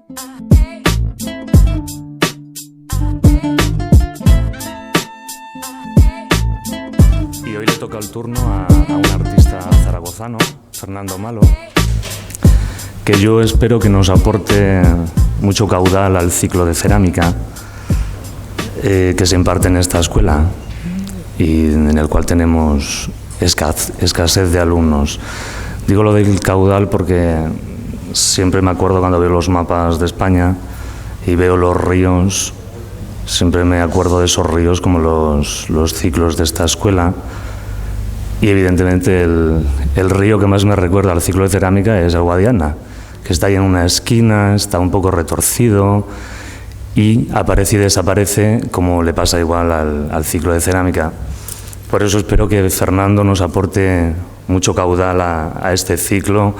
Y hoy le toca el turno a un artista zaragozano, Fernando Malo, que yo espero que nos aporte mucho caudal al ciclo de cerámica que se imparte en esta escuela y en el cual tenemos escasez de alumnos. Digo lo del caudal porque siempre me acuerdo cuando veo los mapas de España y veo los ríos, siempre me acuerdo de esos ríos como los ciclos de esta escuela. Y evidentemente el río que más me recuerda al ciclo de cerámica es el Guadiana, que está ahí en una esquina, está un poco retorcido y aparece y desaparece, como le pasa igual al ciclo de cerámica. Por eso espero que Fernando nos aporte mucho caudal a este ciclo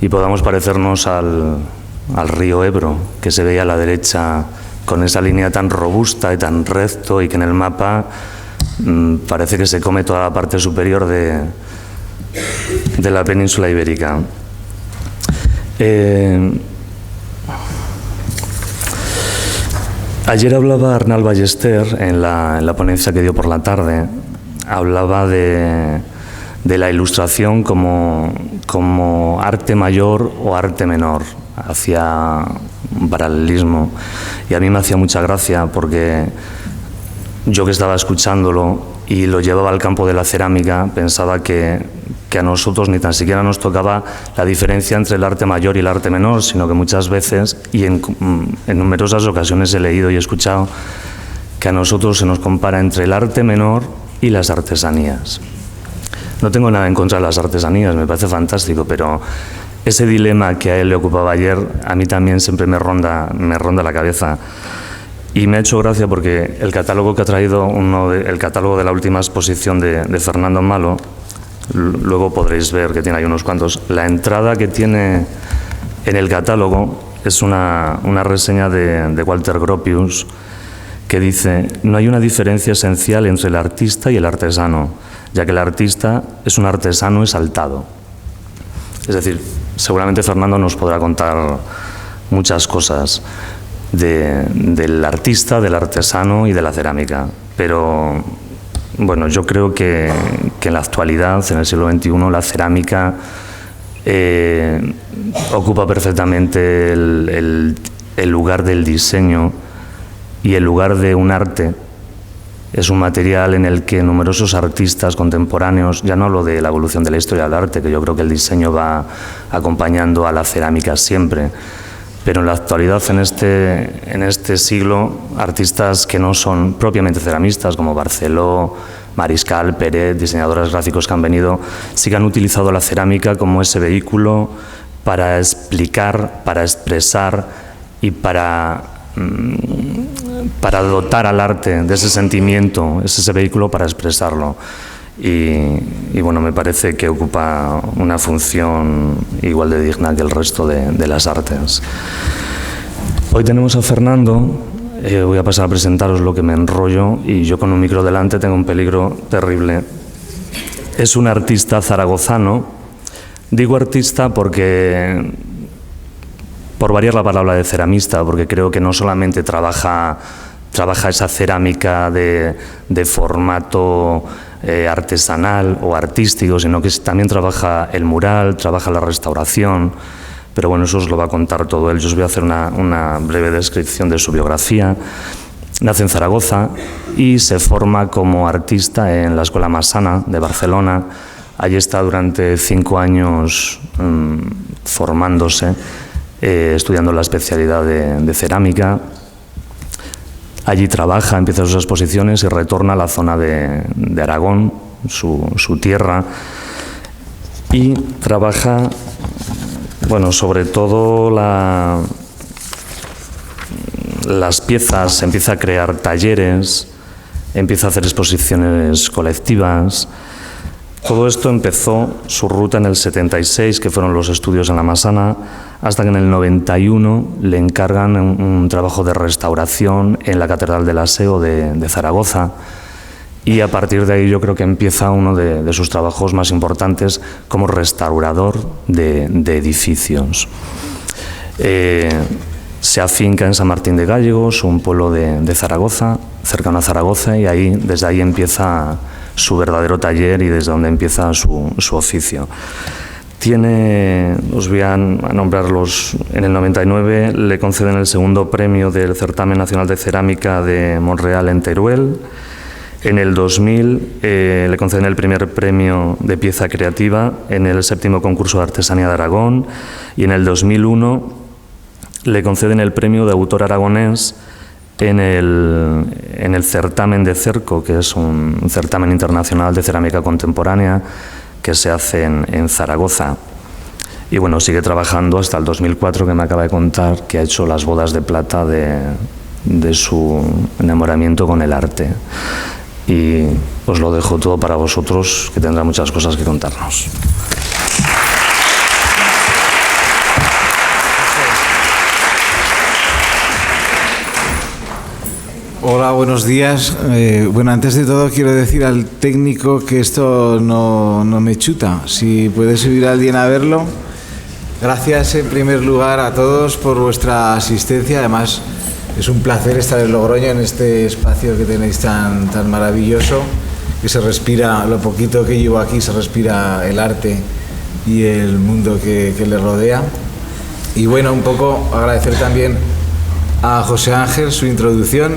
y podamos parecernos al río Ebro, que se veía a la derecha con esa línea tan robusta y tan recto y que en el mapa parece que se come toda la parte superior de la península ibérica. Ayer hablaba Arnal Ballester en la ponencia que dio por la tarde, hablaba de la ilustración como arte mayor o arte menor, hacia un paralelismo, y a mí me hacía mucha gracia porque yo que estaba escuchándolo y lo llevaba al campo de la cerámica, pensaba que a nosotros ni tan siquiera nos tocaba la diferencia entre el arte mayor y el arte menor, sino que muchas veces, y en numerosas ocasiones he leído y he escuchado, que a nosotros se nos compara entre el arte menor y las artesanías. No tengo nada en contra de las artesanías, me parece fantástico, pero ese dilema que a él le ocupaba ayer, a mí también siempre me ronda la cabeza. Y me ha hecho gracia porque el catálogo que ha traído, el catálogo de la última exposición de Fernando Malo, luego podréis ver que tiene ahí unos cuantos. La entrada que tiene en el catálogo es una reseña de Walter Gropius que dice: no hay una diferencia esencial entre el artista y el artesano, ya que el artista es un artesano exaltado. Es decir, seguramente Fernando nos podrá contar muchas cosas del artista, del artesano y de la cerámica, pero bueno, yo creo que en la actualidad, en el siglo XXI, la cerámica ocupa perfectamente el lugar del diseño y el lugar de un arte. Es un material en el que numerosos artistas contemporáneos, ya no hablo de la evolución de la historia del arte, que yo creo que el diseño va acompañando a la cerámica siempre, pero en la actualidad, en este siglo, artistas que no son propiamente ceramistas, como Barceló, Mariscal, Peret, diseñadores gráficos que han venido, sí que han utilizado la cerámica como ese vehículo para explicar, para expresar y para dotar al arte de ese sentimiento, es ese vehículo para expresarlo. Y bueno, me parece que ocupa una función igual de digna que el resto de las artes. Hoy tenemos a Fernando, voy a pasar a presentaros lo que me enrollo, y yo con un micro delante tengo un peligro terrible. Es un artista zaragozano. Digo artista porque, por variar la palabra de ceramista, porque creo que no solamente trabaja esa cerámica de formato artesanal o artístico, sino que también trabaja el mural, trabaja la restauración, pero bueno, eso os lo va a contar todo él. Yo os voy a hacer una breve descripción de su biografía. Nace en Zaragoza y se forma como artista en la Escuela Massana de Barcelona. Allí está durante 5 años formándose, estudiando la especialidad de cerámica. Allí trabaja, empieza sus exposiciones y retorna a la zona de Aragón, su tierra, y trabaja, bueno, sobre todo las piezas, empieza a crear talleres, empieza a hacer exposiciones colectivas. Todo esto empezó su ruta en el 76, que fueron los estudios en la Massana, hasta que en el 91 le encargan un trabajo de restauración en la Catedral del Aseo de Zaragoza, y a partir de ahí yo creo que empieza uno de sus trabajos más importantes como restaurador de edificios. Se afinca en San Martín de Gallegos, un pueblo de Zaragoza, cercano a Zaragoza, y desde ahí empieza su verdadero taller y desde donde empieza su oficio. Os voy a nombrarlos. En el 99 le conceden el segundo premio del Certamen Nacional de Cerámica de Montreal en Teruel. En el 2000 le conceden el primer premio de pieza creativa en el 7º concurso de artesanía de Aragón, y en el 2001 le conceden el premio de autor aragonés en el certamen de Cerco, que es un certamen internacional de cerámica contemporánea que se hace en Zaragoza. Y bueno, sigue trabajando hasta el 2004, que me acaba de contar que ha hecho las bodas de plata de su enamoramiento con el arte. Y os lo dejo todo para vosotros, que tendrá muchas cosas que contarnos. Hola, buenos días. Bueno, antes de todo quiero decir al técnico que esto no me chuta. Si puede subir alguien a verlo. Gracias en primer lugar a todos por vuestra asistencia. Además, es un placer estar en Logroño, en este espacio que tenéis tan maravilloso, que se respira, lo poquito que llevo aquí, se respira el arte y el mundo que le rodea. Y bueno, un poco agradecer también a José Ángel su introducción.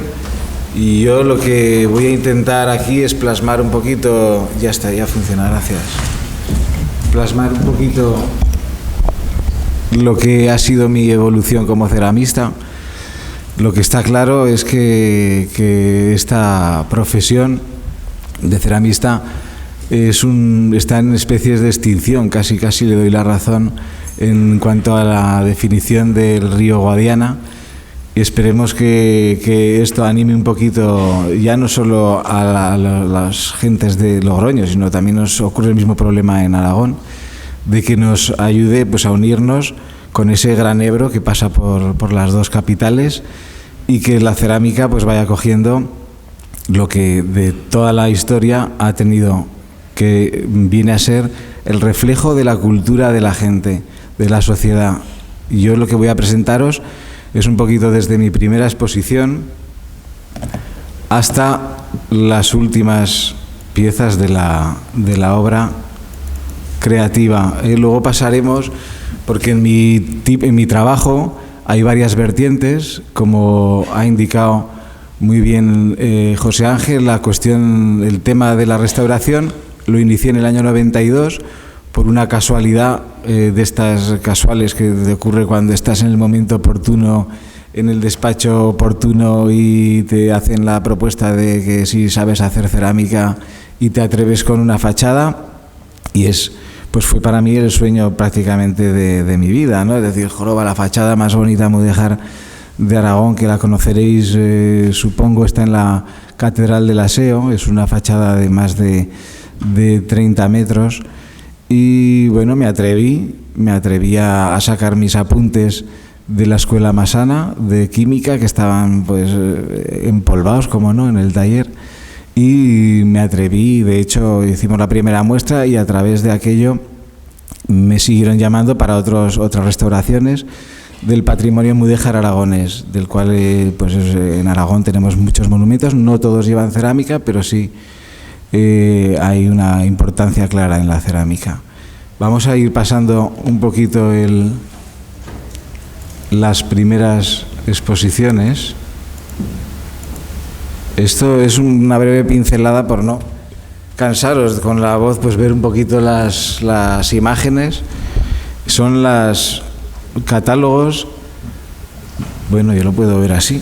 Y yo lo que voy a intentar aquí es plasmar un poquito, ya está, ya funciona, gracias. Plasmar un poquito lo que ha sido mi evolución como ceramista. Lo que está claro es que esta profesión de ceramista está en especies de extinción, casi le doy la razón en cuanto a la definición del río Guadiana. Y esperemos que esto anime un poquito, ya no solo a las gentes de Logroño, sino también nos ocurre el mismo problema en Aragón, de que nos ayude pues a unirnos con ese gran Ebro que pasa por las dos capitales, y que la cerámica pues vaya cogiendo lo que de toda la historia ha tenido, que viene a ser el reflejo de la cultura de la gente, de la sociedad. Y yo lo que voy a presentaros es un poquito desde mi primera exposición hasta las últimas piezas de la obra creativa. Luego pasaremos, porque en mi trabajo hay varias vertientes, como ha indicado muy bien José Ángel. El tema de la restauración lo inicié en el año 92 por una casualidad de estas casuales que te ocurre cuando estás en el momento oportuno, en el despacho oportuno, y te hacen la propuesta de que si sabes hacer cerámica y te atreves con una fachada. Y pues fue para mí el sueño prácticamente de mi vida, ¿no? Es decir, joroba, la fachada más bonita mudéjar de Aragón, que la conoceréis, supongo, está en la Catedral del Aseo. Es una fachada de más de 30 metros. Y bueno, me atreví a sacar mis apuntes de la Escuela Massana de Química, que estaban pues empolvados, como no, en el taller. Y me atreví, de hecho hicimos la primera muestra, y a través de aquello me siguieron llamando para otras restauraciones del patrimonio mudéjar aragonés, del cual pues en Aragón tenemos muchos monumentos. No todos llevan cerámica, pero sí hay una importancia clara en la cerámica. Vamos a ir pasando un poquito las primeras exposiciones. Esto es una breve pincelada por no cansaros con la voz, pues ver un poquito las imágenes. Son los catálogos. Bueno, yo lo puedo ver así,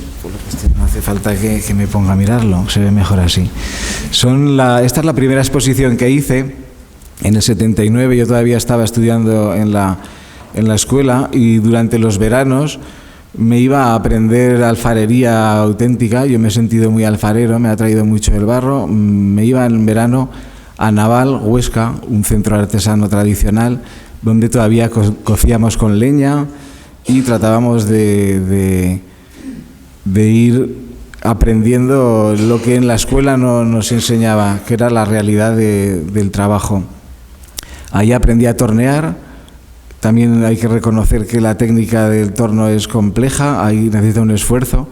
no hace falta que me ponga a mirarlo, se ve mejor así. Esta es la primera exposición que hice en el 79. Yo todavía estaba estudiando en la escuela, y durante los veranos me iba a aprender alfarería auténtica. Yo me he sentido muy alfarero, me ha traído mucho el barro. Me iba en verano a Naval, Huesca, un centro artesano tradicional, donde todavía cocíamos con leña y tratábamos de ir aprendiendo lo que en la escuela no nos enseñaba, que era la realidad del trabajo. Ahí aprendí a tornear, También hay que reconocer que la técnica del torno es compleja, ahí necesita un esfuerzo.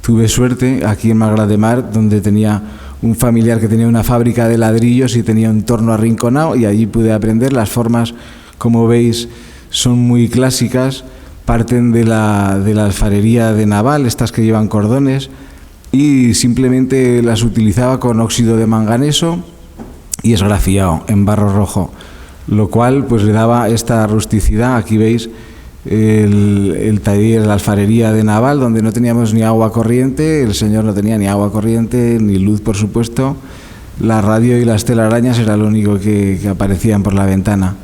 Tuve suerte aquí en Malgrat de Mar, donde tenía un familiar que tenía una fábrica de ladrillos y tenía un torno arrinconado, y allí pude aprender. Las formas, como veis, son muy clásicas, parten de la alfarería de naval, estas que llevan cordones, y simplemente las utilizaba con óxido de manganeso y esgrafiado en barro rojo, lo cual pues le daba esta rusticidad. Aquí veis el taller, la alfarería de naval, donde no teníamos ni agua corriente, el señor no tenía ni agua corriente, ni luz, por supuesto. La radio y las telarañas era lo único que aparecían por la ventana.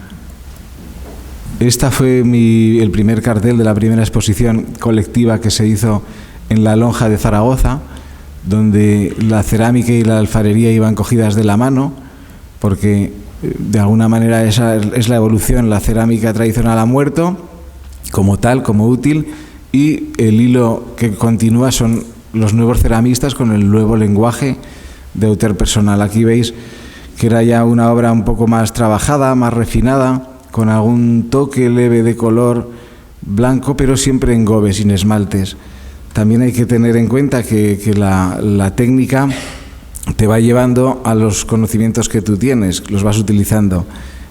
Esta fue el primer cartel de la primera exposición colectiva que se hizo en la lonja de Zaragoza, donde la cerámica y la alfarería iban cogidas de la mano, porque de alguna manera esa es la evolución. La cerámica tradicional ha muerto como tal, como útil, y el hilo que continúa son los nuevos ceramistas con el nuevo lenguaje de autor personal. Aquí veis que era ya una obra un poco más trabajada, más refinada, con algún toque leve de color blanco, pero siempre en gobe, sin esmaltes. También hay que tener en cuenta que la técnica te va llevando a los conocimientos que tú tienes, los vas utilizando.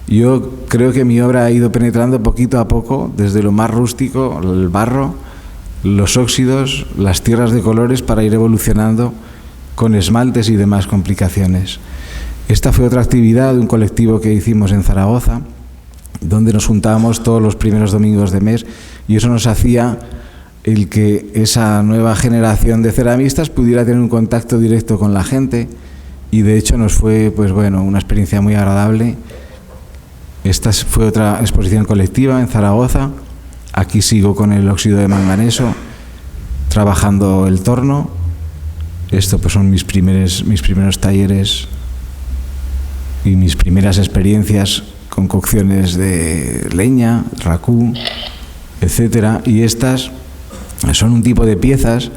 Yo creo que mi obra ha ido penetrando poquito a poco, desde lo más rústico, el barro, los óxidos, las tierras de colores, para ir evolucionando con esmaltes y demás complicaciones. Esta fue otra actividad de un colectivo que hicimos en Zaragoza, donde nos juntábamos todos los primeros domingos de mes, y eso nos hacía el que esa nueva generación de ceramistas pudiera tener un contacto directo con la gente, y de hecho nos fue pues bueno, una experiencia muy agradable. Esta fue otra exposición colectiva en Zaragoza. Aquí sigo con el óxido de manganeso, trabajando el torno. Esto pues son mis primeros talleres y mis primeras experiencias con cocciones de leña, racú, etcétera. Y estas son un tipo de piezas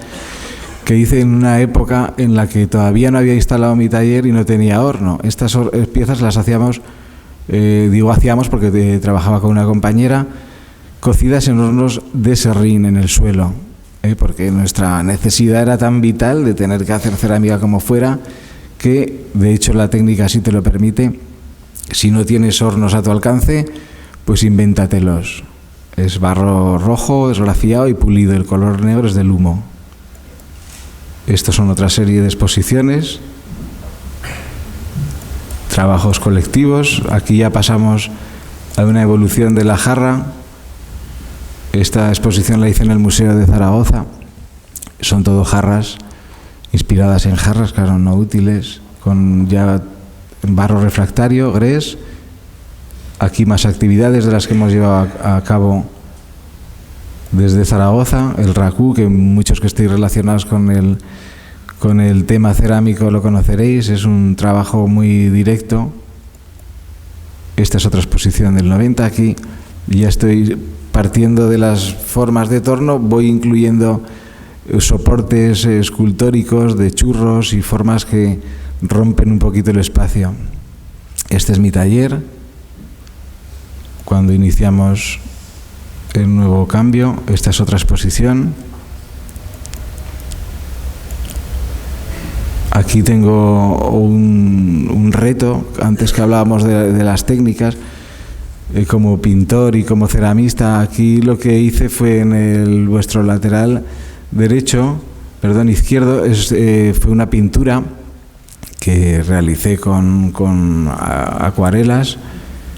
que hice en una época en la que todavía no había instalado mi taller y no tenía horno. Estas piezas las hacíamos, hacíamos porque trabajaba con una compañera, cocidas en hornos de serrín en el suelo, porque nuestra necesidad era tan vital de tener que hacer cerámica como fuera, que de hecho la técnica sí te lo permite. Si no tienes hornos a tu alcance, pues invéntatelos. Es barro rojo, esgrafiado y pulido. El color negro es del humo. Estos son otra serie de exposiciones, trabajos colectivos. Aquí ya pasamos a una evolución de la jarra. Esta exposición la hice en el Museo de Zaragoza. Son todo jarras, inspiradas en jarras, claro, no útiles, con ya barro refractario, grés. Aquí más actividades de las que hemos llevado a cabo desde Zaragoza. El racú, que muchos que estéis relacionados con el tema cerámico lo conoceréis, es un trabajo muy directo. Esta es otra exposición del 90. Aquí ya estoy partiendo de las formas de torno, voy incluyendo soportes escultóricos de churros y formas que rompen un poquito el espacio. Este es mi taller, cuando iniciamos el nuevo cambio. Esta es otra exposición. Aquí tengo un reto, antes que hablábamos de las técnicas, como pintor y como ceramista. Aquí lo que hice fue en vuestro lateral izquierdo, fue una pintura que realicé con acuarelas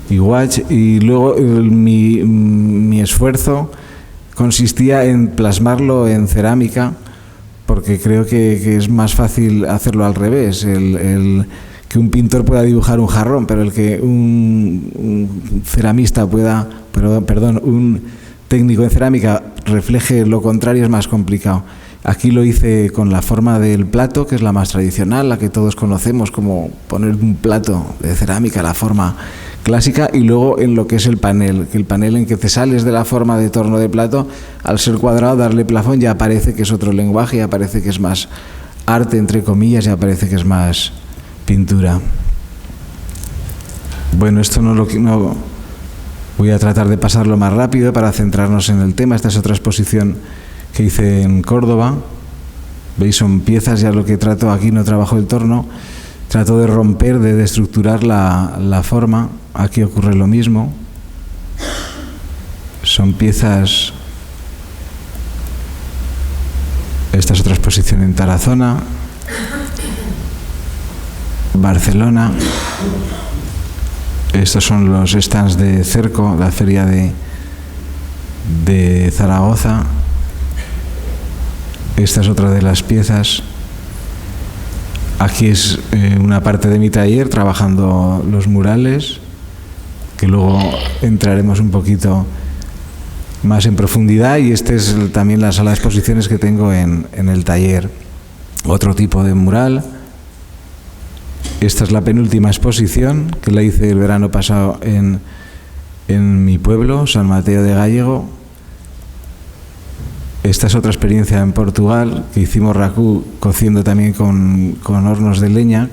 y gouache, y luego mi esfuerzo consistía en plasmarlo en cerámica, porque creo que es más fácil hacerlo al revés, que un pintor pueda dibujar un jarrón, pero el que un ceramista un técnico en cerámica refleje lo contrario es más complicado. Aquí lo hice con la forma del plato, que es la más tradicional, la que todos conocemos, como poner un plato de cerámica, la forma clásica, y luego en lo que es el panel, que el panel en que te sales de la forma de torno de plato, al ser cuadrado, darle plafón, ya parece que es otro lenguaje, ya parece que es más arte, entre comillas, ya parece que es más pintura. Bueno, esto Voy a tratar de pasarlo más rápido para centrarnos en el tema. Esta es otra exposición que hice en Córdoba. Veis, son piezas, ya lo que trato aquí, no trabajo el torno, trato de romper, de destructurar la forma. Aquí ocurre lo mismo. Son piezas. Esta es otra exposición en Tarazona, Barcelona. Estos son los stands de Cerco, la feria de Zaragoza. Esta es otra de las piezas. Aquí es una parte de mi taller trabajando los murales, que luego entraremos un poquito más en profundidad, y esta es también la sala de exposiciones que tengo en el taller. Otro tipo de mural. Esta es la penúltima exposición, que la hice el verano pasado en mi pueblo, San Mateo de Gállego. Esta es otra experiencia en Portugal, que hicimos racú cociendo también con hornos de leña.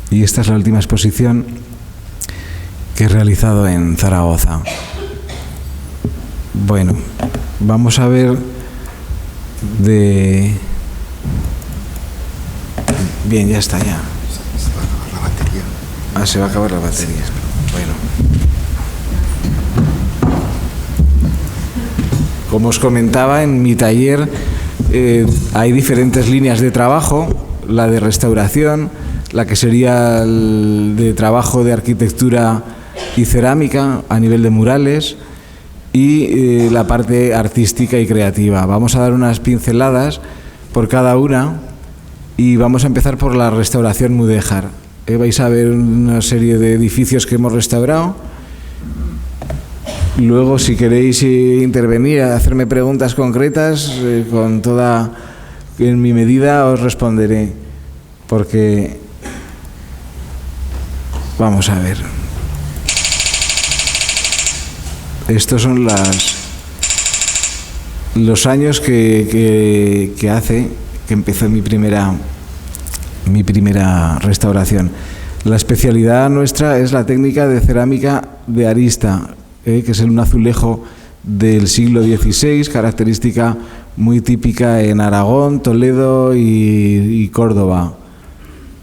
Y esta es la última exposición que he realizado en Zaragoza. Bueno, vamos a ver de... Bien, ya está, ya. Se va a acabar la batería. Ah, se va a acabar la batería. Bueno. Como os comentaba, en mi taller hay diferentes líneas de trabajo. La de restauración, la que sería el de trabajo de arquitectura y cerámica a nivel de murales, y la parte artística y creativa. Vamos a dar unas pinceladas por cada una y vamos a empezar por la restauración mudéjar. Vais a ver una serie de edificios que hemos restaurado. Luego, si queréis intervenir, hacerme preguntas concretas, en mi medida os responderé, porque vamos a ver. Estos son los años que hace que empezó mi primera restauración. La especialidad nuestra es la técnica de cerámica de arista, que es un azulejo del siglo XVI, característica muy típica en Aragón, Toledo y Córdoba.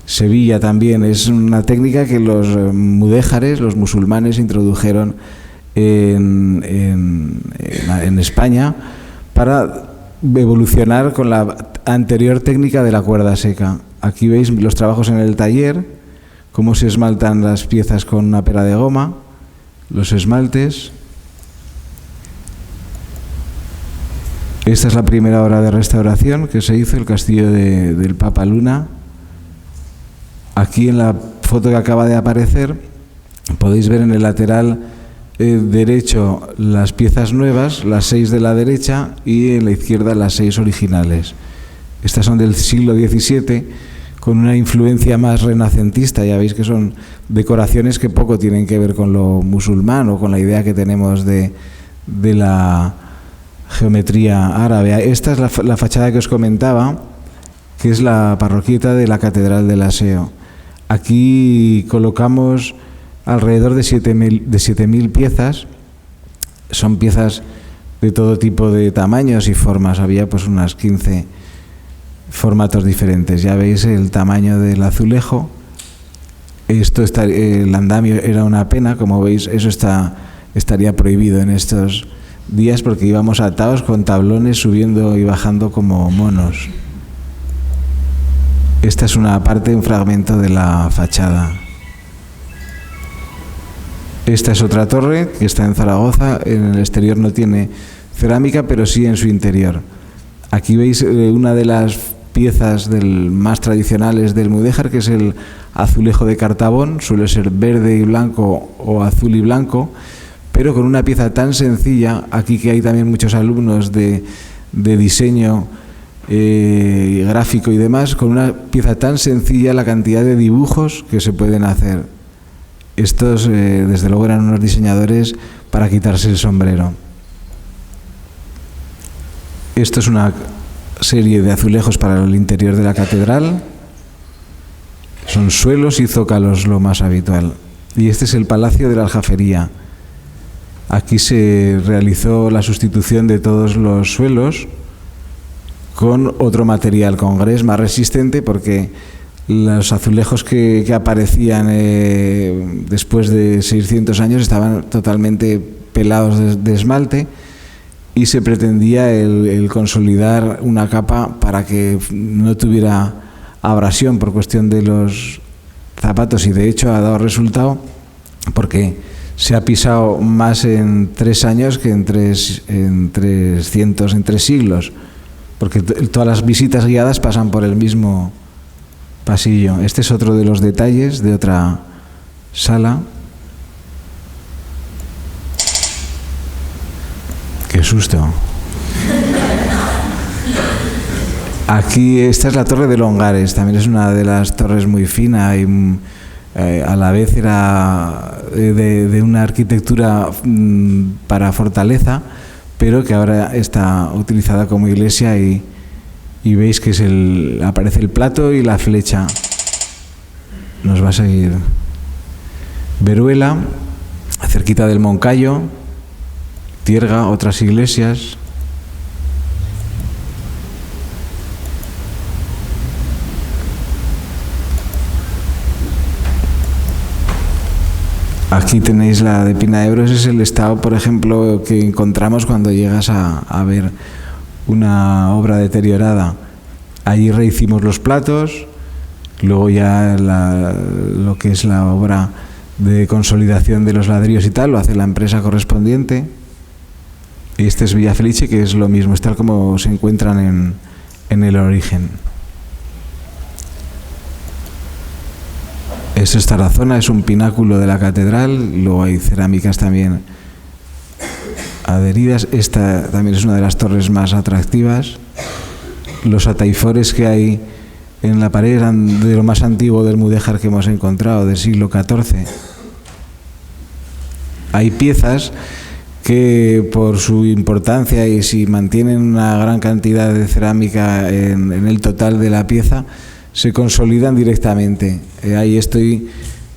Sevilla también. Es una técnica que los mudéjares, los musulmanes, introdujeron en España para evolucionar con la anterior técnica de la cuerda seca. Aquí veis los trabajos en el taller, cómo se esmaltan las piezas con una pera de goma, los esmaltes. Esta es la primera obra de restauración que se hizo, el castillo del Papa Luna. Aquí en la foto que acaba de aparecer podéis ver en el lateral derecho las piezas nuevas, las 6 de la derecha, y en la izquierda las 6 originales. Estas son del siglo XVII, con una influencia más renacentista. Ya veis que son decoraciones que poco tienen que ver con lo musulmán o con la idea que tenemos de la geometría árabe. Esta es la fachada que os comentaba, que es la parroquieta de la Catedral del Aseo. Aquí colocamos alrededor de 7.000 piezas. Son piezas de todo tipo de tamaños y formas. Había pues unas 15 formatos diferentes. Ya veis el tamaño del azulejo. El andamio era una pena, como veis. Eso estaría prohibido en estos días, porque íbamos atados con tablones subiendo y bajando como monos. Esta es una parte, un fragmento de la fachada. Esta es otra torre que está en Zaragoza. En el exterior no tiene cerámica, pero sí en su interior. Aquí veis una de las piezas más tradicionales del mudéjar, que es el azulejo de Cartabón. Suele ser verde y blanco o azul y blanco, pero con una pieza tan sencilla. Aquí que hay también muchos alumnos de diseño gráfico y demás, con una pieza tan sencilla, la cantidad de dibujos que se pueden hacer. Estos, desde luego, eran unos diseñadores para quitarse el sombrero. Esto es una serie de azulejos para el interior de la catedral. Son suelos y zócalos lo más habitual. Y este es el Palacio de la Aljafería. Aquí se realizó la sustitución de todos los suelos con otro material, con grés más resistente, porque los azulejos que aparecían después de 600 años estaban totalmente pelados de esmalte, y se pretendía el consolidar una capa para que no tuviera abrasión por cuestión de los zapatos, y de hecho ha dado resultado, porque se ha pisado más en 3 años que en 3 siglos, porque todas las visitas guiadas pasan por el mismo pasillo. Este es otro de los detalles de otra sala. ¡Qué susto! Aquí, esta es la Torre de Longares, también es una de las torres muy fina y a la vez era de una arquitectura para fortaleza, pero que ahora está utilizada como iglesia, y veis que aparece el plato y la flecha. Nos va a seguir Veruela, cerquita del Moncayo, Tierga, otras iglesias. Aquí tenéis la de Pina de Ebros, es el estado, por ejemplo, que encontramos cuando llegas a ver una obra deteriorada. Allí rehicimos los platos, luego ya lo que es la obra de consolidación de los ladrillos y tal, lo hace la empresa correspondiente. Y este es Villa Felice, que es lo mismo, es tal como se encuentran en el origen. Es Tarazona, es un pináculo de la catedral, luego hay cerámicas también adheridas. Esta también es una de las torres más atractivas. Los ataifores que hay en la pared eran de lo más antiguo del mudéjar que hemos encontrado, del siglo XIV. Hay piezas que por su importancia y si mantienen una gran cantidad de cerámica en el total de la pieza, se consolidan directamente. Ahí estoy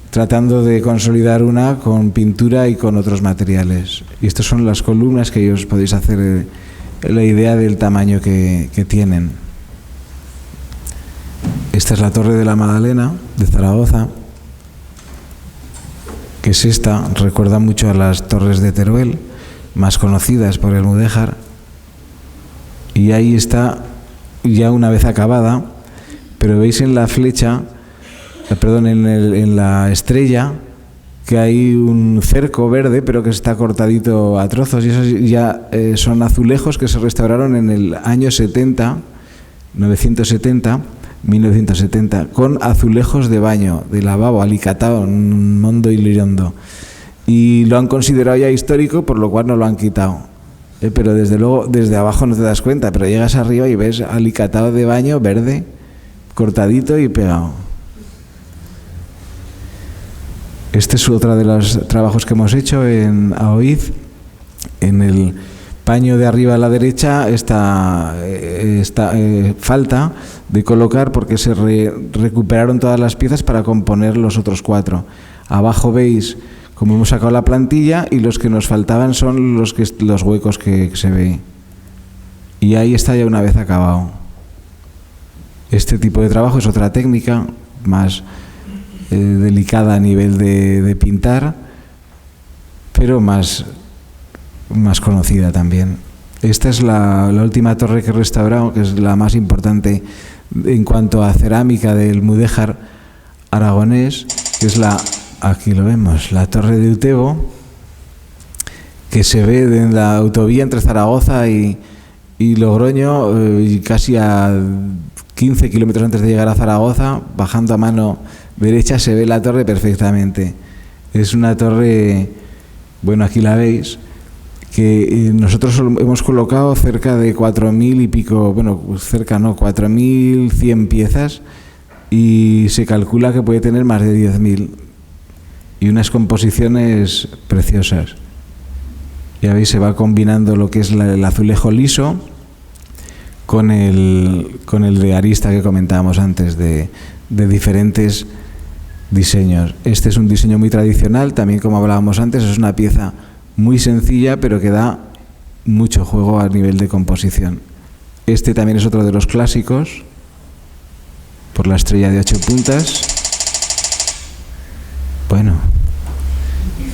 tratando de consolidar una con pintura y con otros materiales. Y estas son las columnas que os podéis hacer la idea del tamaño que tienen. Esta es la Torre de la Magdalena de Zaragoza, que es esta, recuerda mucho a las torres de Teruel, más conocidas por el mudéjar. Y ahí está ya una vez acabada, pero veis en la flecha, en la estrella, que hay un cerco verde, pero que está cortadito a trozos, y esos ya son azulejos que se restauraron en el año 1970, con azulejos de baño, de lavabo, alicatado, en mondo y lirondo. Y lo han considerado ya histórico, por lo cual no lo han quitado. Pero desde luego, desde abajo no te das cuenta, pero llegas arriba y ves alicatado de baño verde, cortadito y pegado. Este es otro de los trabajos que hemos hecho en Aoiz. En el paño de arriba a la derecha está falta de colocar, porque se recuperaron todas las piezas para componer los otros 4. Abajo veis como hemos sacado la plantilla, y los que nos faltaban son los huecos que se ve. Y ahí está ya una vez acabado. Este tipo de trabajo es otra técnica más delicada a nivel de pintar, pero más conocida también. Esta es la última torre que he restaurado, que es la más importante en cuanto a cerámica del mudéjar aragonés, que es aquí lo vemos, la Torre de Utebo, que se ve en la autovía entre Zaragoza y Logroño, y casi a 15 kilómetros antes de llegar a Zaragoza, bajando a mano derecha, se ve la torre perfectamente. Es una torre, bueno, aquí la veis, que nosotros hemos colocado cerca de 4.000 y pico, bueno, cerca no, 4.100 piezas, y se calcula que puede tener más de 10.000. Y unas composiciones preciosas. Ya veis, se va combinando lo que es el azulejo liso con el de arista que comentábamos antes, de diferentes diseños. Este es un diseño muy tradicional, también como hablábamos antes, es una pieza muy sencilla, pero que da mucho juego a nivel de composición. Este también es otro de los clásicos, por la estrella de 8 puntas. Bueno,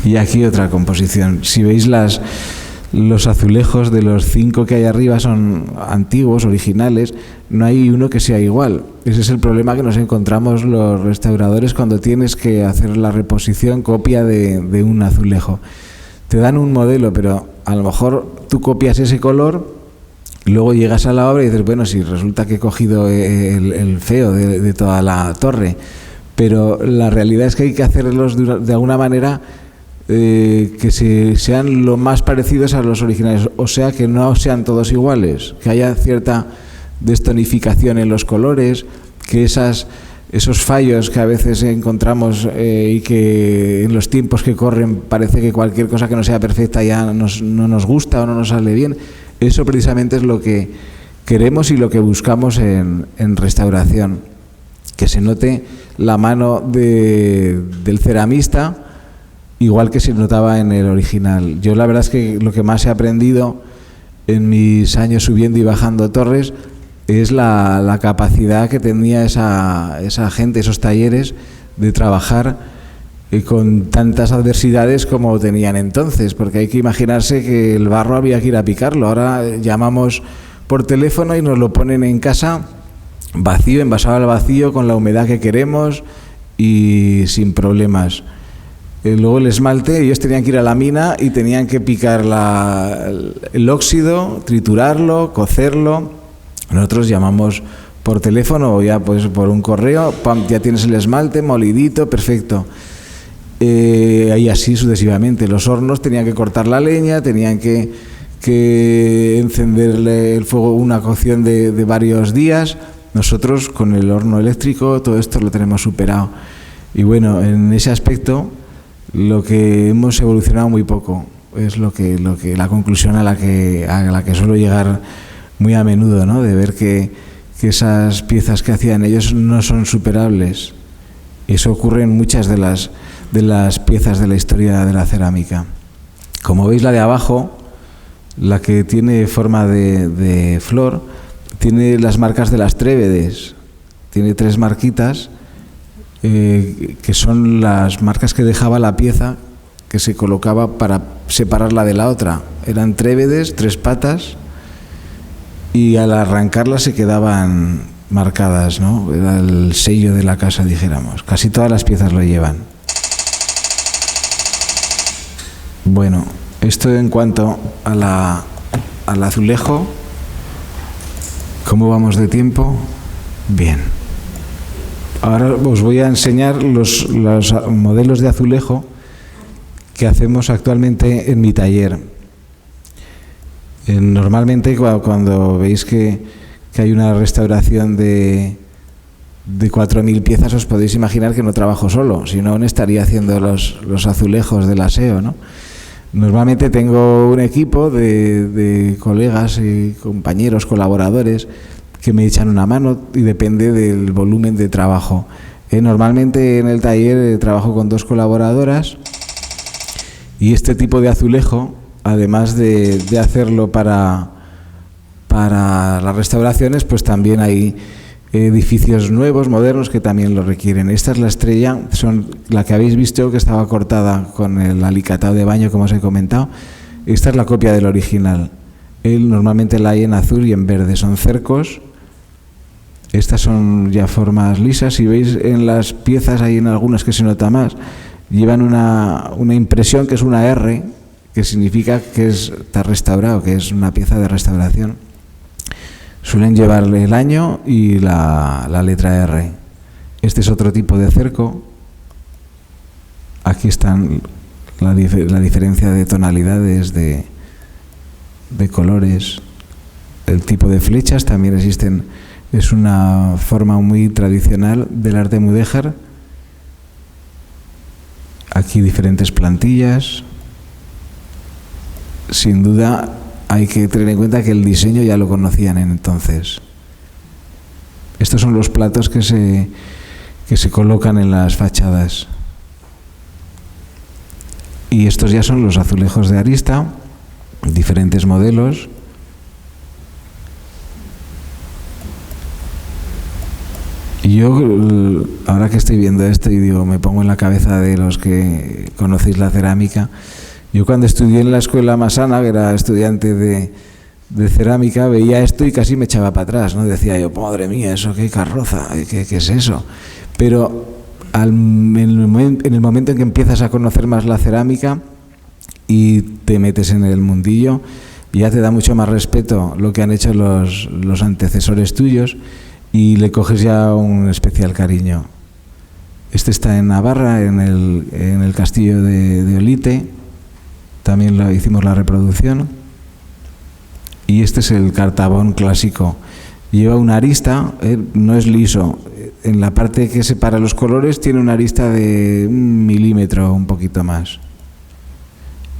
y aquí otra composición. Si veis los azulejos de los 5 que hay arriba son antiguos, originales, no hay uno que sea igual. Ese es el problema que nos encontramos los restauradores cuando tienes que hacer la reposición, copia de un azulejo. Te dan un modelo, pero a lo mejor tú copias ese color, luego llegas a la obra y dices, bueno, si resulta que he cogido el feo de toda la torre, pero la realidad es que hay que hacerlos de alguna manera que sean lo más parecidos a los originales, o sea, que no sean todos iguales, que haya cierta destonificación en los colores, que esos fallos que a veces encontramos y que en los tiempos que corren parece que cualquier cosa que no sea perfecta ya no nos gusta o no nos sale bien. Eso precisamente es lo que queremos y lo que buscamos en restauración, que se note la mano del ceramista igual que se notaba en el original. Yo la verdad es que lo que más he aprendido en mis años subiendo y bajando torres es la capacidad que tenía esa gente, esos talleres, de trabajar con tantas adversidades como tenían entonces, porque hay que imaginarse que el barro había que ir a picarlo. Ahora llamamos por teléfono y nos lo ponen en casa vacío, envasado al vacío, con la humedad que queremos y sin problemas. Luego el esmalte, ellos tenían que ir a la mina y tenían que picar el óxido, triturarlo, cocerlo. Nosotros llamamos por teléfono o ya pues por un correo, pam, ya tienes el esmalte molidito, perfecto. Y así sucesivamente. Los hornos tenían que cortar la leña, tenían que encenderle el fuego, una cocción de varios días. Nosotros con el horno eléctrico todo esto lo tenemos superado. Y bueno, en ese aspecto lo que hemos evolucionado muy poco es lo que la conclusión a la que suelo llegar muy a menudo, ¿no? De ver que esas piezas que hacían ellos no son superables. Eso ocurre en muchas de las piezas de la historia de la cerámica. Como veis, la de abajo, la que tiene forma de flor, tiene las marcas de las trévedes. Tiene 3 marquitas que son las marcas que dejaba la pieza que se colocaba para separarla de la otra. Eran trévedes, 3 patas, y al arrancarlas se quedaban marcadas, ¿no? Era el sello de la casa, dijéramos. Casi todas las piezas lo llevan. Bueno, esto en cuanto al azulejo. ¿Cómo vamos de tiempo? Bien. Ahora os voy a enseñar los modelos de azulejo que hacemos actualmente en mi taller. Normalmente cuando veis que hay una restauración de 4.000 piezas, os podéis imaginar que no trabajo solo, si no estaría haciendo los azulejos del aseo, ¿no? Normalmente tengo un equipo de colegas y compañeros, colaboradores, que me echan una mano y depende del volumen de trabajo. Normalmente en el taller trabajo con 2 colaboradoras y este tipo de azulejo, además de hacerlo para las restauraciones, pues también hay edificios nuevos, modernos, que también lo requieren. Esta es la estrella, son la que habéis visto que estaba cortada con el alicatado de baño, como os he comentado. Esta es la copia del original. Normalmente la hay en azul y en verde, son cercos. Estas son ya formas lisas. Si veis en las piezas, hay en algunas que se nota más, llevan una impresión que es una R, que significa que está restaurado, que es una pieza de restauración. Suelen llevar el año y la letra R. Este es otro tipo de cerco. Aquí están la diferencia de tonalidades, de colores. El tipo de flechas también existen. Es una forma muy tradicional del arte mudéjar. Aquí diferentes plantillas. Sin duda hay que tener en cuenta que el diseño ya lo conocían entonces. Estos son los platos que se colocan en las fachadas. Y estos ya son los azulejos de arista, diferentes modelos. Y yo, ahora que estoy viendo esto y digo, me pongo en la cabeza de los que conocéis la cerámica. Yo cuando estudié en la escuela Massana, que era estudiante de cerámica, veía esto y casi me echaba para atrás, ¿no? Decía yo, madre mía, eso qué carroza, qué es eso. Pero en el momento en que empiezas a conocer más la cerámica y te metes en el mundillo, ya te da mucho más respeto lo que han hecho los antecesores tuyos y le coges ya un especial cariño. Este está en Navarra, en el castillo de Olite, también hicimos la reproducción. Y este es el cartabón clásico. Lleva una arista, no es liso. En la parte que separa los colores tiene una arista de 1 milímetro, un poquito más.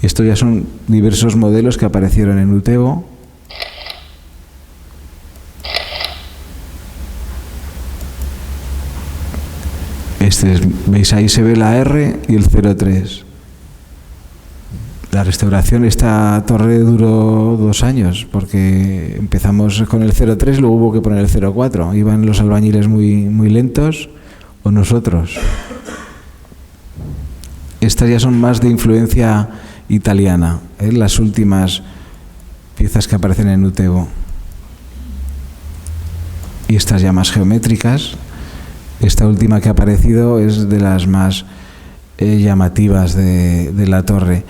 Estos ya son diversos modelos que aparecieron en Utebo. ¿Veis? Ahí se ve la R y el 03. La restauración, esta torre duró 2 años, porque empezamos con el 03, luego hubo que poner el 04. Iban los albañiles muy lentos, o nosotros. Estas ya son más de influencia italiana, las últimas piezas que aparecen en Utebo. Y estas ya más geométricas. Esta última que ha aparecido es de las más llamativas de la torre.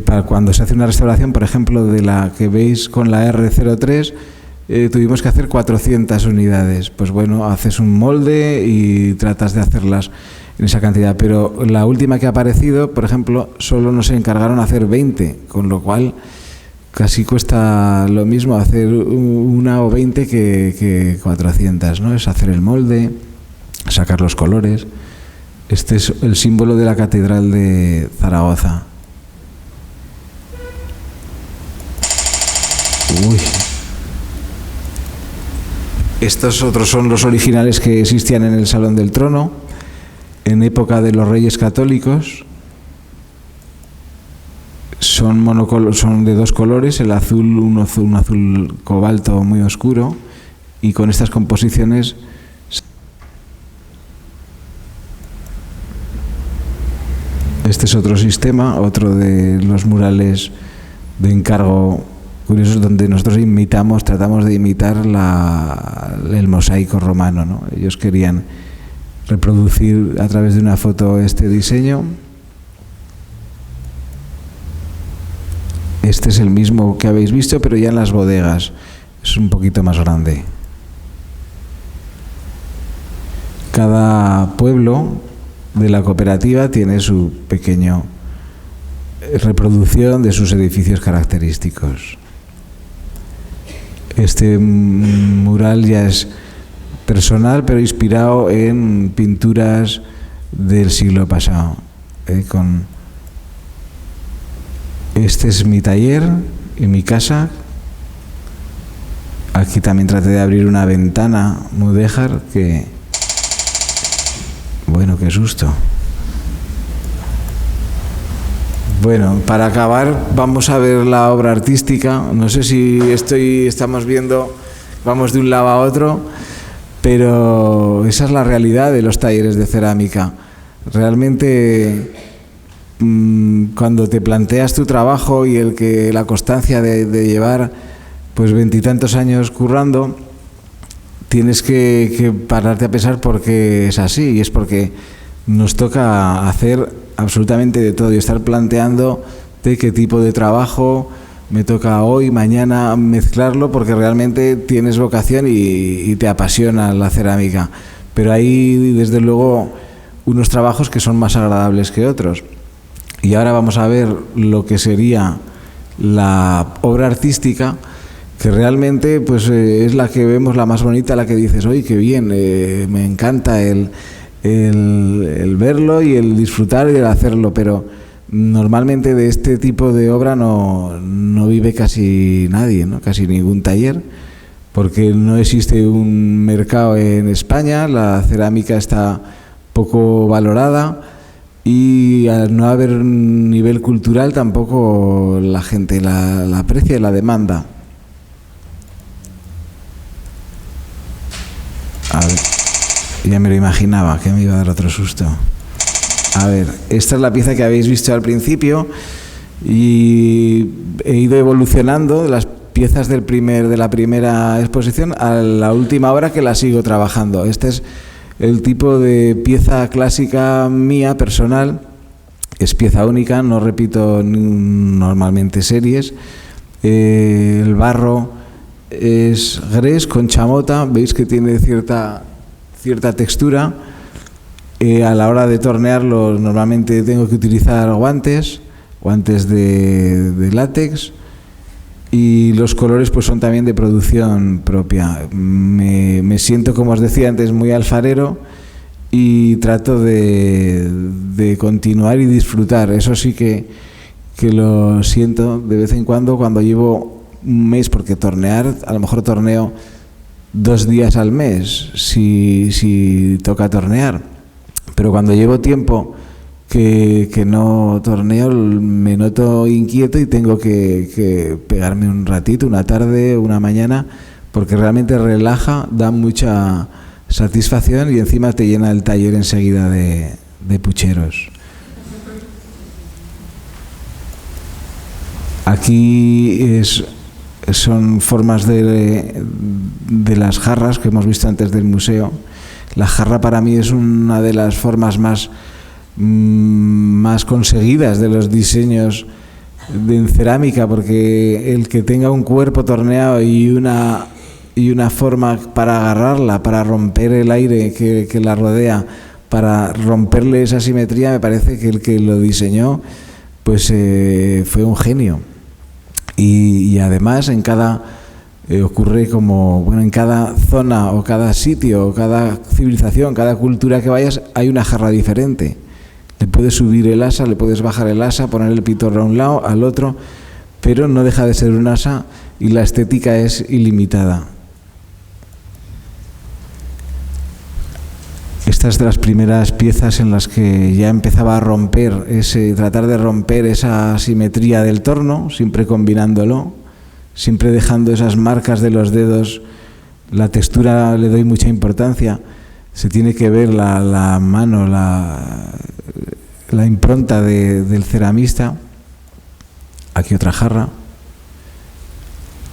Para cuando se hace una restauración, por ejemplo, de la que veis con la R03, tuvimos que hacer 400 unidades. Pues bueno, haces un molde y tratas de hacerlas en esa cantidad. Pero la última que ha aparecido, por ejemplo, solo nos encargaron hacer 20, con lo cual casi cuesta lo mismo hacer una o 20 que 400, ¿no? Es hacer el molde, sacar los colores. Este es el símbolo de la Catedral de Zaragoza. Uy. Estos otros son los originales que existían en el Salón del Trono, en época de los Reyes Católicos. Son de 2 colores, el azul, un azul cobalto muy oscuro, y con estas composiciones. Este es otro sistema, otro de los murales de encargo curiosos, donde nosotros tratamos de imitar el mosaico romano, ¿no? Ellos querían reproducir a través de una foto este diseño. Este es el mismo que habéis visto, pero ya en las bodegas. Es un poquito más grande. Cada pueblo de la cooperativa tiene su pequeña reproducción de sus edificios característicos. Este mural ya es personal, pero inspirado en pinturas del siglo pasado. Este es mi taller y mi casa. Aquí también traté de abrir una ventana mudéjar que... Bueno, qué susto. Bueno, para acabar vamos a ver la obra artística. No sé si estamos viendo, vamos de un lado a otro, pero esa es la realidad de los talleres de cerámica. Realmente, cuando te planteas tu trabajo y la constancia de llevar pues 20 y tantos años currando, tienes que pararte a pensar por qué es así, y es porque nos toca hacer absolutamente de todo y estar planteando de qué tipo de trabajo me toca hoy, mañana mezclarlo, porque realmente tienes vocación y te apasiona la cerámica. Pero hay desde luego unos trabajos que son más agradables que otros. Y ahora vamos a ver lo que sería la obra artística, que realmente pues es la que vemos, la más bonita, la que dices, oye, qué bien, me encanta el verlo y el disfrutar y el hacerlo, pero normalmente de este tipo de obra no vive casi nadie, ¿no? Casi ningún taller, porque no existe un mercado en España, la cerámica está poco valorada y al no haber un nivel cultural tampoco la gente la aprecia y la demanda. A ver, ya me lo imaginaba que me iba a dar otro susto. A ver, esta es la pieza que habéis visto al principio y he ido evolucionando de las piezas de la primera exposición a la última hora, que la sigo trabajando. Este es el tipo de pieza clásica mía, personal. Es pieza única, no repito normalmente series. El barro es gres con chamota, veis que tiene cierta textura. A la hora de tornearlo normalmente tengo que utilizar guantes de látex, y los colores pues son también de producción propia. Me siento, como os decía antes, muy alfarero y trato de continuar y disfrutar. Eso sí que lo siento de vez en cuando llevo un mes, porque tornear, a lo mejor torneo 2 días al mes si toca tornear, pero cuando llevo tiempo que no torneo me noto inquieto y tengo que pegarme un ratito, una tarde, una mañana, porque realmente relaja, da mucha satisfacción y encima te llena el taller enseguida de pucheros. Aquí son formas de las jarras que hemos visto antes del museo. La jarra para mí es una de las formas más conseguidas de los diseños en cerámica, porque el que tenga un cuerpo torneado y una forma para agarrarla, para romper el aire que la rodea, para romperle esa simetría, me parece que el que lo diseñó pues fue un genio. Y además en cada ocurre en cada zona o cada sitio o cada civilización, cada cultura que vayas, hay una jarra diferente. Le puedes subir el asa, le puedes bajar el asa, poner el pitorro a un lado, al otro, pero no deja de ser un asa y la estética es ilimitada. Esta es de las primeras piezas en las que ya empezaba a tratar de romper esa simetría del torno, siempre combinándolo, siempre dejando esas marcas de los dedos. La textura le doy mucha importancia. Se tiene que ver la mano, la impronta del ceramista. Aquí otra jarra.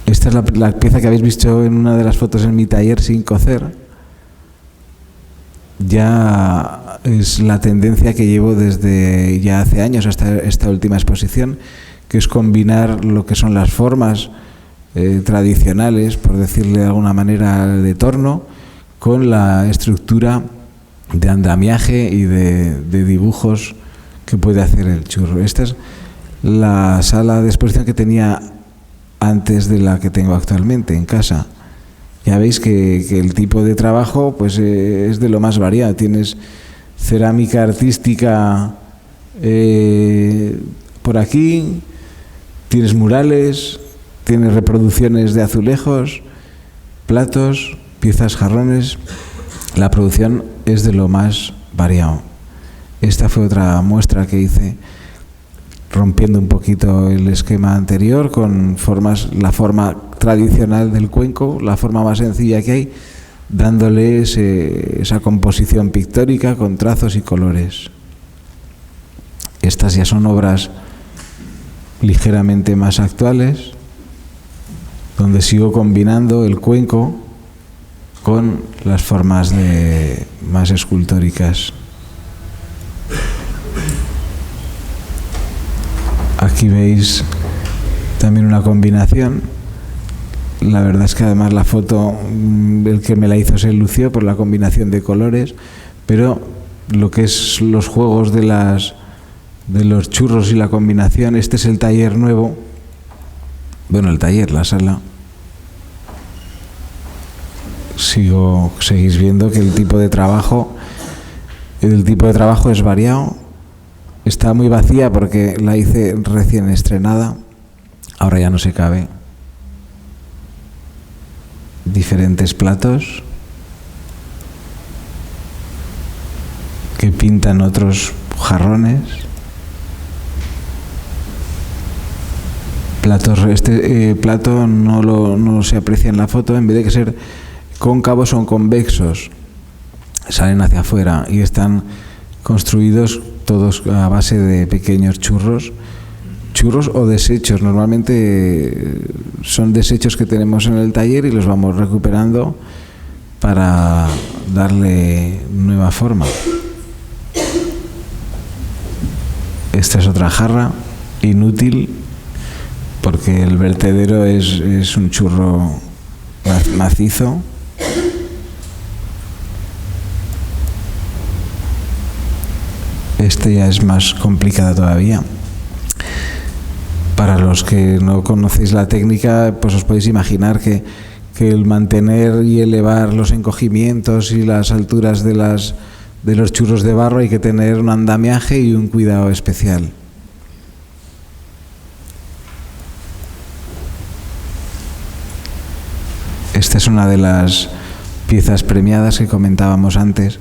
Esta es la pieza que habéis visto en una de las fotos en mi taller sin cocer. Ya es la tendencia que llevo desde ya hace años hasta esta última exposición, que es combinar lo que son las formas tradicionales, por decirle de alguna manera, de torno, con la estructura de andamiaje y de dibujos que puede hacer el churro. Esta es la sala de exposición que tenía antes de la que tengo actualmente en casa. Ya veis que el tipo de trabajo pues es de lo más variado. Tienes cerámica artística por aquí, tienes murales, tienes reproducciones de azulejos, platos, piezas, jarrones. La producción es de lo más variado. Esta fue otra muestra que hice, rompiendo un poquito el esquema anterior con la forma tradicional del cuenco, la forma más sencilla que hay, dándole esa composición pictórica con trazos y colores. Estas ya son obras ligeramente más actuales, donde sigo combinando el cuenco con las formas más escultóricas. Aquí veis también una combinación. La verdad es que además la foto, el que me la hizo se lució por la combinación de colores, pero lo que es los juegos de los churros y la combinación, este es el taller nuevo. Bueno, el taller, la sala. Seguís viendo que el tipo de trabajo es variado. Está muy vacía porque la hice recién estrenada. Ahora ya no se cabe. Diferentes platos que pintan otros jarrones, platos. Este plato no se aprecia en la foto, en vez de que ser cóncavos son convexos, salen hacia afuera y están construidos todos a base de pequeños churros o desechos. Normalmente son desechos que tenemos en el taller y los vamos recuperando para darle nueva forma. Esta es otra jarra, inútil, porque el vertedero es un churro macizo. Este ya es más complicado todavía. Para los que no conocéis la técnica, pues os podéis imaginar que el mantener y elevar los encogimientos y las alturas de los churros de barro hay que tener un andamiaje y un cuidado especial. Esta es una de las piezas premiadas que comentábamos antes.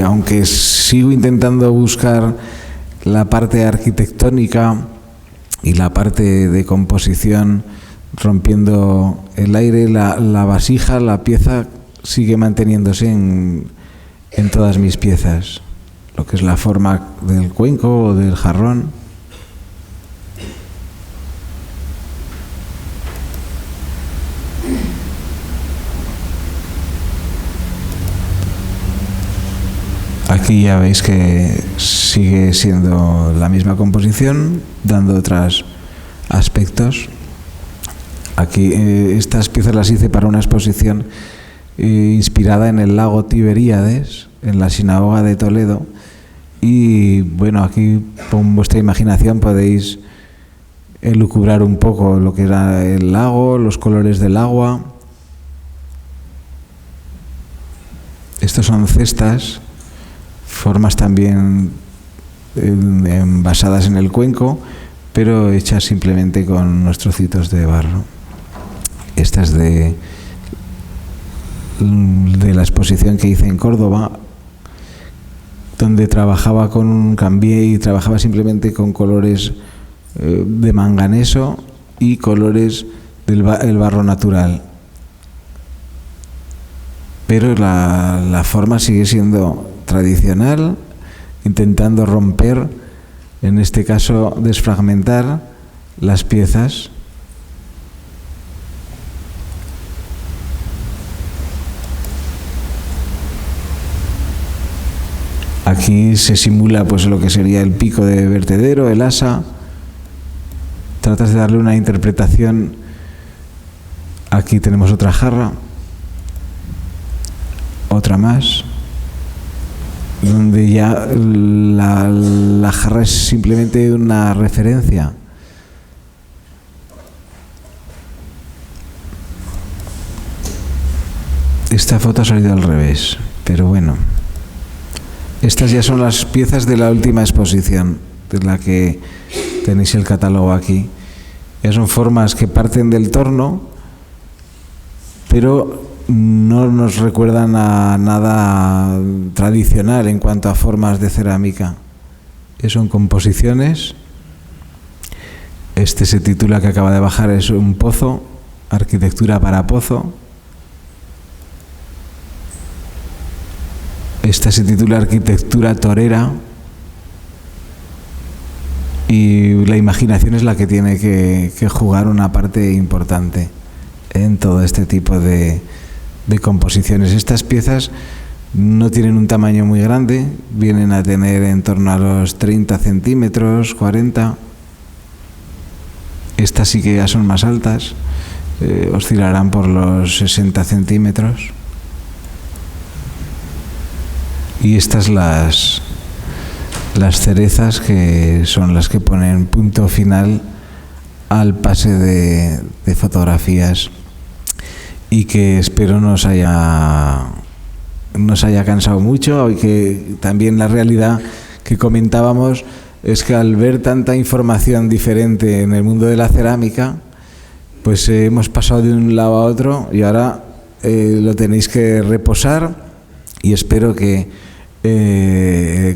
Aunque sigo intentando buscar la parte arquitectónica y la parte de composición rompiendo el aire, la vasija, la pieza sigue manteniéndose en todas mis piezas, lo que es la forma del cuenco o del jarrón. Aquí ya veis que sigue siendo la misma composición, dando otros aspectos. Aquí estas piezas las hice para una exposición inspirada en el lago Tiberíades, en la sinagoga de Toledo. Y bueno, aquí con vuestra imaginación podéis elucubrar un poco lo que era el lago, los colores del agua. Estos son cestas, formas también basadas en el cuenco, pero hechas simplemente con unos trocitos de barro. Esta es de la exposición que hice en Córdoba, donde cambié y trabajaba simplemente con colores de manganeso y colores del barro natural. Pero la forma sigue siendo tradicional, intentando romper, en este caso desfragmentar las piezas. Aquí se simula pues lo que sería el pico de vertedero, el asa. Tratas de darle una interpretación. Aquí tenemos otra jarra, otra más, donde ya la jarra es simplemente una referencia. Esta foto ha salido al revés, pero bueno. Estas ya son las piezas de la última exposición, de la que tenéis el catálogo aquí. Ya son formas que parten del torno, pero no nos recuerdan a nada tradicional en cuanto a formas de cerámica. Son composiciones. Este se titula, que acaba de bajar, es un pozo, arquitectura para pozo. Esta se titula arquitectura torera. Y la imaginación es la que tiene que jugar una parte importante en todo este tipo de composiciones. Estas piezas no tienen un tamaño muy grande, vienen a tener en torno a los 30 centímetros, 40. Estas sí que ya son más altas, oscilarán por los 60 centímetros. Y estas las cerezas, que son las que ponen punto final al pase de fotografías, y que espero nos haya cansado mucho, y que también la realidad que comentábamos es que al ver tanta información diferente en el mundo de la cerámica, pues hemos pasado de un lado a otro y ahora lo tenéis que reposar y espero que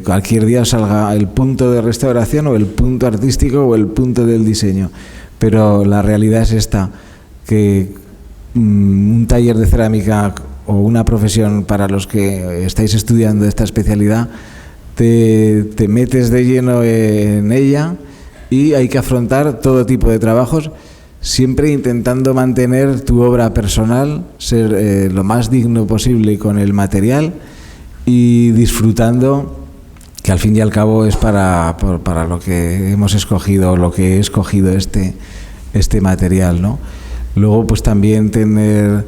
cualquier día os salga el punto de restauración o el punto artístico o el punto del diseño. Pero la realidad es esta, que un taller de cerámica o una profesión para los que estáis estudiando esta especialidad, te metes de lleno en ella y hay que afrontar todo tipo de trabajos, siempre intentando mantener tu obra personal, ser lo más digno posible con el material y disfrutando, que al fin y al cabo es para lo que hemos escogido, lo que he escogido este material, ¿no? Luego, pues también tener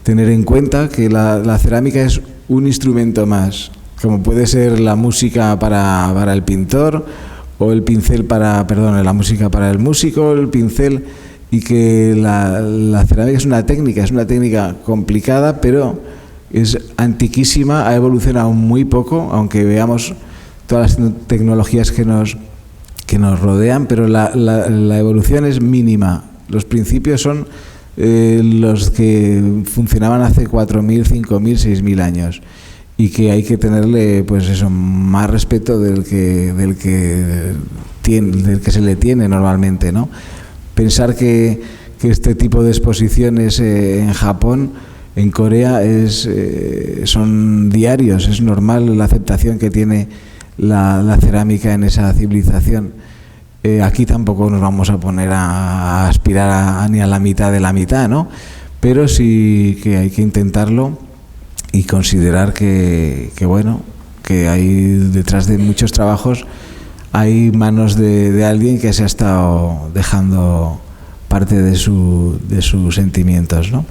en cuenta que la cerámica es un instrumento más, como puede ser la música para el pintor o el pincel la música para el músico, el pincel, y que la cerámica es una técnica complicada, pero es antiquísima, ha evolucionado muy poco, aunque veamos todas las tecnologías que nos rodean, pero la evolución es mínima. Los principios son los que funcionaban hace 4.000, 5.000, 6.000 años, y que hay que tenerle, pues eso, más respeto del que se le tiene normalmente, ¿no? Pensar que este tipo de exposiciones en Japón, en Corea, son diarios, es normal la aceptación que tiene la cerámica en esa civilización. Aquí tampoco nos vamos a poner a aspirar ni a la mitad de la mitad, ¿no? Pero sí que hay que intentarlo y considerar que hay detrás de muchos trabajos, hay manos de alguien que se ha estado dejando parte de sus sentimientos, ¿no?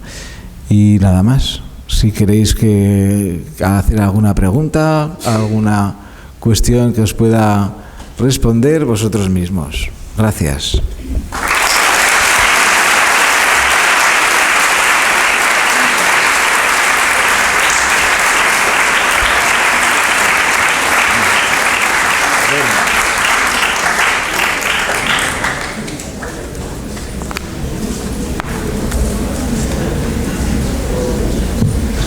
Y nada más. Si queréis hacer alguna pregunta, alguna cuestión que os pueda responder vosotros mismos. Gracias.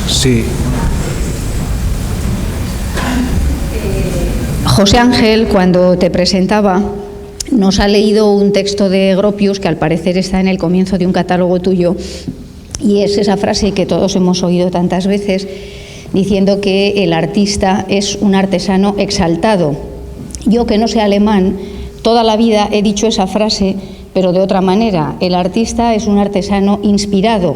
Sí. José Ángel, cuando te presentaba, nos ha leído un texto de Gropius que al parecer está en el comienzo de un catálogo tuyo, y es esa frase que todos hemos oído tantas veces, diciendo que el artista es un artesano exaltado. Yo, que no sé alemán, toda la vida he dicho esa frase, pero de otra manera. El artista es un artesano inspirado.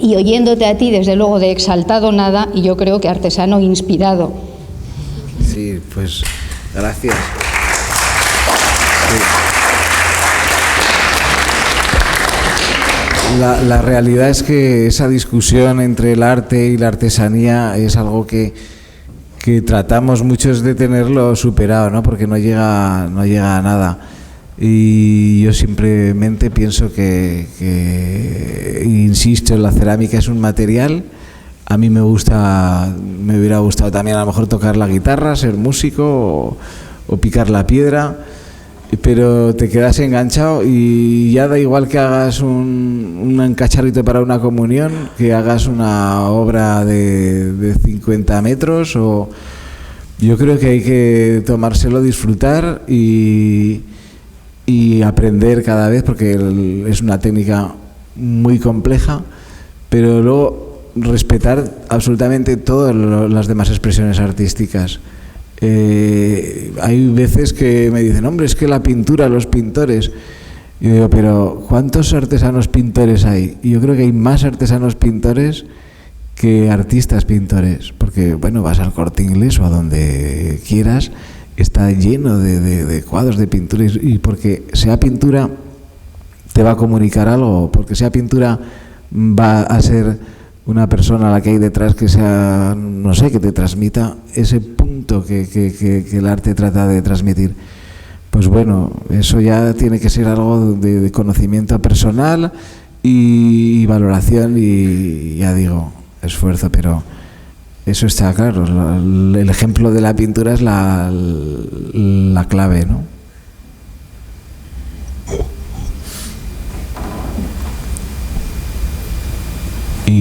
Y oyéndote a ti, desde luego, de exaltado nada, y yo creo que artesano inspirado. Sí, pues gracias. Sí. La realidad es que esa discusión entre el arte y la artesanía es algo que tratamos muchos de tenerlo superado, ¿no? Porque no llega a nada. Y yo simplemente pienso que insisto, la cerámica es un material. A mí me hubiera gustado también a lo mejor tocar la guitarra, ser músico o picar la piedra, pero te quedas enganchado y ya da igual que hagas un cacharrito para una comunión, que hagas una obra de 50 metros. Yo creo que hay que tomárselo, disfrutar y aprender cada vez, porque es una técnica muy compleja, pero luego respetar absolutamente todas las demás expresiones artísticas. Hay veces que me dicen, hombre, es que la pintura, los pintores. Y yo digo, pero ¿cuántos artesanos pintores hay? Y yo creo que hay más artesanos pintores que artistas pintores, porque bueno, vas al Corte Inglés o a donde quieras, está lleno de cuadros de pintura, y porque sea pintura te va a comunicar algo, porque sea pintura va a ser una persona a la que hay detrás que sea, no sé, que te transmita ese punto que el arte trata de transmitir. Pues bueno, eso ya tiene que ser algo de conocimiento personal y valoración y, ya digo, esfuerzo, pero eso está claro. El ejemplo de la pintura es la clave, ¿no?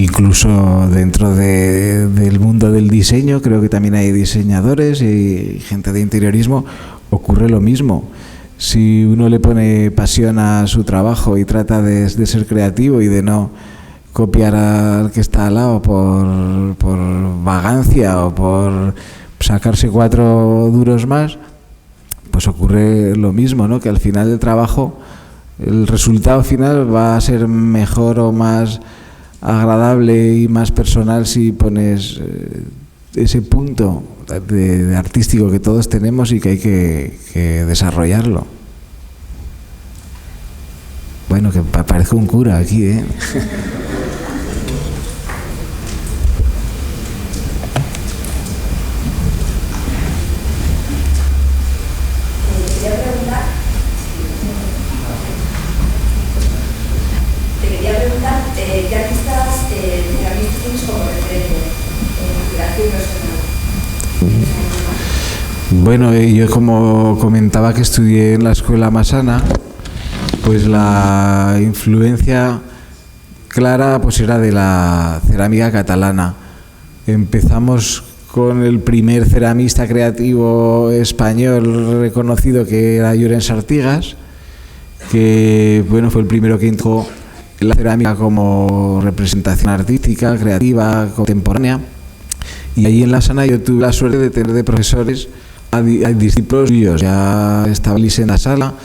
incluso dentro del mundo del diseño, creo que también hay diseñadores y gente de interiorismo, ocurre lo mismo. Si uno le pone pasión a su trabajo y trata de ser creativo y de no copiar al que está al lado por vagancia o por sacarse 4 duros más, pues ocurre lo mismo, ¿no? Que al final del trabajo el resultado final va a ser mejor o más agradable y más personal si pones ese punto de artístico que todos tenemos y que hay que desarrollarlo. Bueno, que parezco un cura aquí, ¿eh? Ya que estás, también tienes como referente en inspiración personal. Bueno, yo como comentaba que estudié en la Escuela Massana, pues la influencia clara pues era de la cerámica catalana. Empezamos con el primer ceramista creativo español reconocido, que era Llorens Artigas, que bueno, fue el primero que introdujo la cerámica como representación artística, creativa, contemporánea. Y allí en la Sana yo tuve la suerte de tener de profesores a discípulos suyos. Ya estaba Liz en la sala